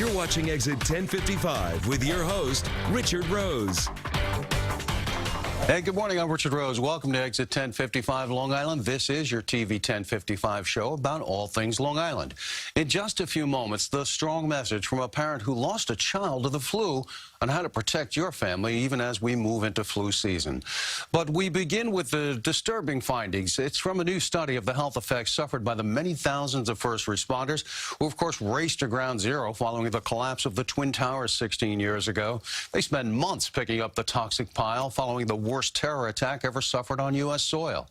You're watching Exit 1055 with your host, Richard Rose. Hey, good morning. I'm Richard Rose. Welcome to Exit 1055 Long Island. This is your TV 1055 show about all things Long Island. In just a few moments, the strong message from a parent who lost a child to the flu on how to protect your family even as we move into flu season. But we begin with the disturbing findings. It's from a new study of the health effects suffered by the many thousands of first responders who, of course, raced to ground zero following the collapse of the Twin Towers 16 years ago. They spent months picking up the toxic pile following the worst terror attack ever suffered on U.S. soil.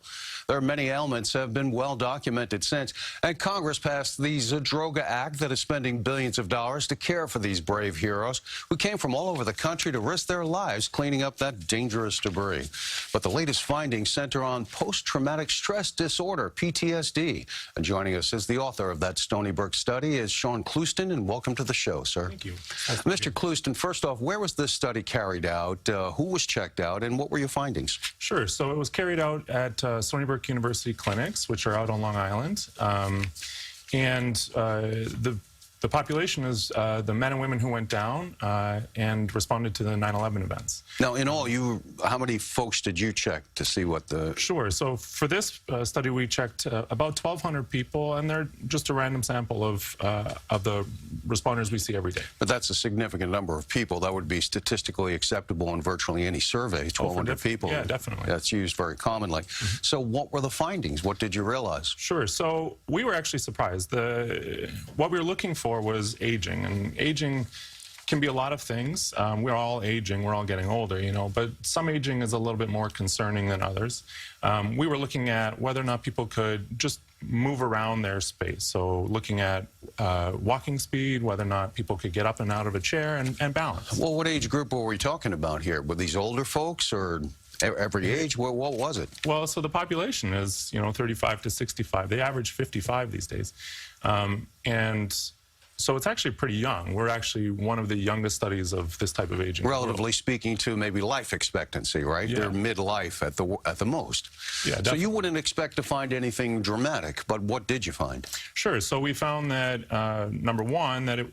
There are many ailments that have been well documented since, and Congress passed the Zadroga Act that is spending billions of dollars to care for these brave heroes who came from all over the country to risk their lives cleaning up that dangerous debris. But the latest findings center on post-traumatic stress disorder, PTSD. And joining us is the author of that Stony Brook study is Sean Clouston, and welcome to the show, sir. Thank you. Mr. Clouston, first off, where was this study carried out? Who was checked out, and what were your findings? Sure. So it was carried out at Stony Brook University clinics, which are out on Long Island. The population is the men and women who went down and responded to the 9/11 events. Now, in all, how many folks did you check to see what the... Sure. So for this study, we checked about 1,200 people, and they're just a random sample of the responders we see every day. But that's a significant number of people. That would be statistically acceptable in virtually any survey, 1,200 people. Yeah, definitely. That's used very commonly. So what were the findings? What did you realize? Sure. So we were actually surprised. What we were looking for was aging, and aging can be a lot of things. We're all aging, we're all getting older, you know, but some aging is a little bit more concerning than others. We were looking at whether or not people could just move around their space. So looking at walking speed, whether or not people could get up and out of a chair and balance. Well, what age group were we talking about here? Were these older folks or every age? What was it? Well, so the population is, 35 to 65. They average 55 these days. And so it's actually pretty young. We're actually one of the youngest studies of this type of aging. Relatively speaking to maybe life expectancy, right? Yeah. They're midlife at the most. Yeah, so you wouldn't expect to find anything dramatic, but what did you find? Sure. So we found that, number one, that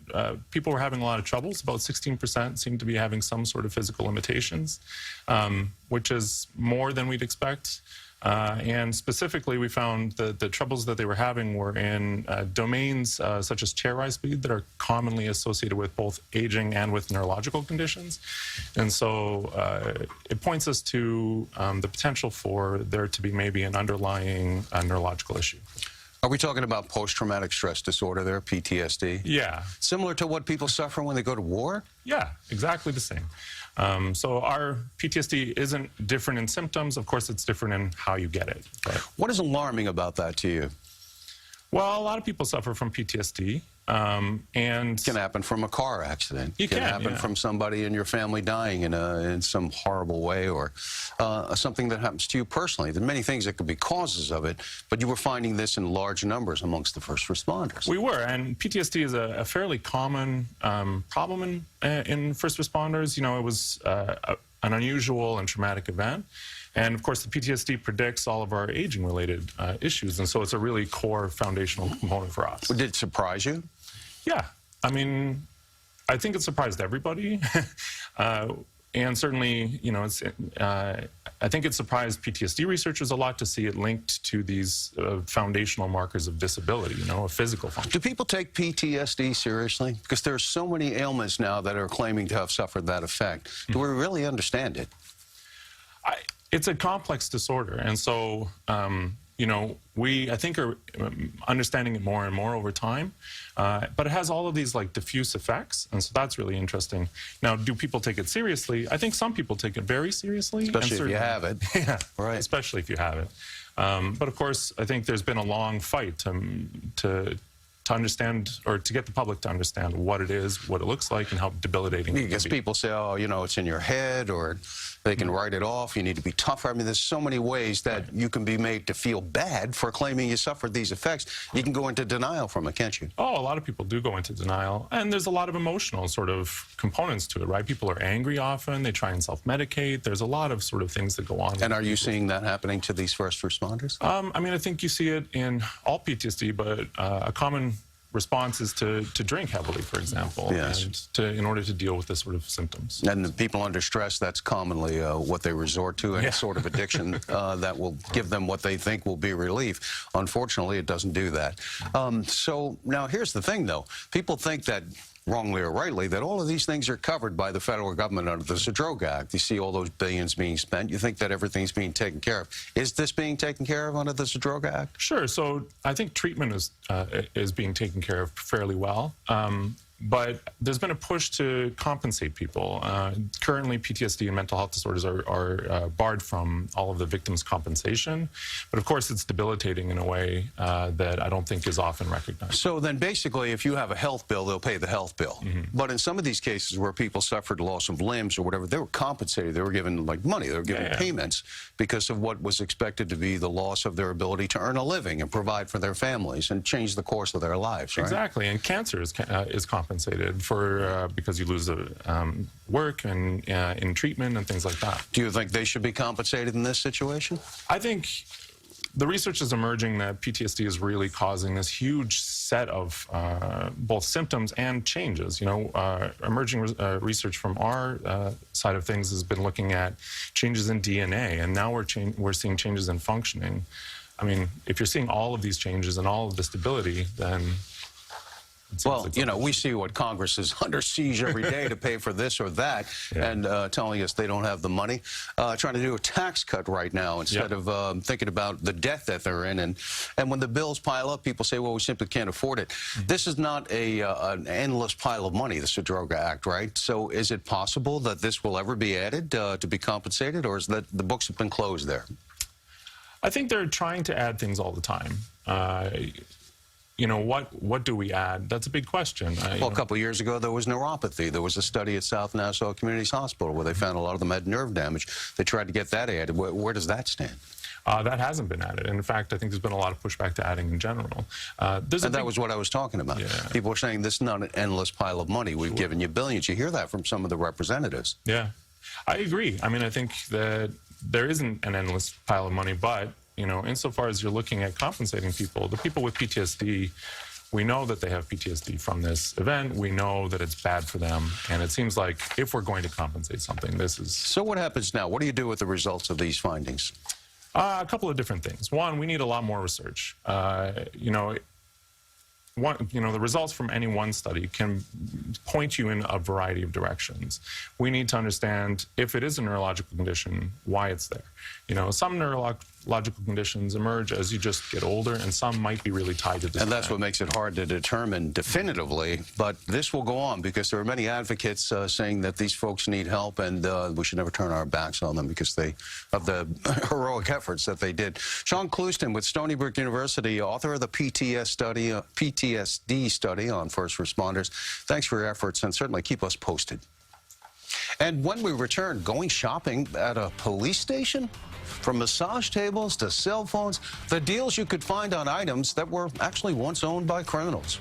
people were having a lot of troubles. About 16% seemed to be having some sort of physical limitations, which is more than we'd expect. And specifically, we found that the troubles that they were having were in domains such as chair rise speed that are commonly associated with both aging and with neurological conditions. And so it points us to the potential for there to be maybe an underlying neurological issue. Are we talking about post-traumatic stress disorder there, PTSD? Yeah. Similar to what people suffer when they go to war? Yeah, exactly the same. So our PTSD isn't different in symptoms. Of course, it's different in how you get it. But, what is alarming about that to you? well, a lot of people suffer from PTSD. And it can happen from a car accident. It can happen from somebody in your family dying in some horrible way, or something that happens to you personally. There are many things that could be causes of it, but you were finding this in large numbers amongst the first responders. We were, and PTSD is a fairly common problem in first responders. It was an unusual and traumatic event. And of course, the PTSD predicts all of our aging-related issues, and so it's a really core foundational component for us. Did it surprise you? Yeah. I mean, I think it surprised everybody. And certainly, I think it surprised PTSD researchers a lot to see it linked to these foundational markers of disability, of physical function. Do people take PTSD seriously? Because there are so many ailments now that are claiming to have suffered that effect. Do we really understand it? It's a complex disorder, and so, I think are understanding it more and more over time, but it has all of these diffuse effects, and so that's really interesting. Now, do people take it seriously? I think some people take it very seriously. Especially if you have it. Yeah, right. Especially if you have it. But of course, I think there's been a long fight to understand, or to get the public to understand what it is, what it looks like, and how debilitating it can be. Because people say, oh, it's in your head, or they can write it off, you need to be tougher. I mean, there's so many ways that you can be made to feel bad for claiming you suffered these effects. You can go into denial from it, can't you? Oh, a lot of people do go into denial, and there's a lot of emotional sort of components to it, right? People are angry often, they try and self-medicate. There's a lot of sort of things that go on. And are you seeing that happening to these first responders? I mean, I think you see it in all PTSD, but a common response is to drink heavily, for example, Yes. and in order to deal with this sort of symptoms. And the people under stress, that's commonly what they resort to, any sort of addiction that will give them what they think will be relief. Unfortunately, it doesn't do that. So now here's the thing, though. People think that, wrongly or rightly, that all of these things are covered by the federal government under the Zadroga Act. You see all those billions being spent. You think that everything's being taken care of. Is this being taken care of under the Zadroga Act? Sure. So I think treatment is being taken care of fairly well. But there's been a push to compensate people. Currently, PTSD and mental health disorders are barred from all of the victims' compensation. But of course, it's debilitating in a way that I don't think is often recognized. So then basically, if you have a health bill, they'll pay the health bill. But in some of these cases where people suffered loss of limbs or whatever, they were compensated. They were given like money. They were given payments because of what was expected to be the loss of their ability to earn a living and provide for their families and change the course of their lives, right? Exactly. And cancer is compensated for because you lose work and in treatment and things like that. Do you think they should be compensated in this situation? I think the research is emerging that PTSD is really causing this huge set of both symptoms and changes. You know, emerging research from our side of things has been looking at changes in DNA, and now we're seeing changes in functioning. I mean, if you're seeing all of these changes and all of this stability, then well, you know, we see what Congress is under siege every day to pay for this or that, and telling us they don't have the money, trying to do a tax cut right now instead of thinking about the debt that they're in. And when the bills pile up, people say, well, we simply can't afford it. This is not an endless pile of money, the Zadroga Act, right? So is it possible that this will ever be added to be compensated, or is that the books have been closed there? I think they're trying to add things all the time. You know, what do we add? That's a big question. Well, a couple of years ago, there was neuropathy. There was a study at South Nassau Community Hospital where they found a lot of them had nerve damage. They tried to get that added. Where does that stand? That hasn't been added. In fact, I think there's been a lot of pushback to adding in general. And that was what I was talking about. People are saying this is not an endless pile of money. We've given you billions. You hear that from some of the representatives. Yeah, I agree. I mean, I think that there isn't an endless pile of money, but you know, insofar as you're looking at compensating people, the people with PTSD, we know that they have PTSD from this event. We know that it's bad for them. And it seems like if we're going to compensate something, this is... So what happens now? What do you do with the results of these findings? A couple of different things. One, we need a lot more research. You know, the results from any one study can point you in a variety of directions. We need to understand if it is a neurological condition, why it's there. You know, some neurological conditions emerge as you just get older, and some might be really tied to this. And that's what makes it hard to determine definitively. But this will go on because there are many advocates saying that these folks need help, and we should never turn our backs on them because of the heroic efforts that they did. Sean Clouston with Stony Brook University, author of the PTSD study on first responders. Thanks for your efforts, and certainly keep us posted. And when we return, going shopping at a police station? From massage tables to cell phones, the deals you could find on items that were actually once owned by criminals.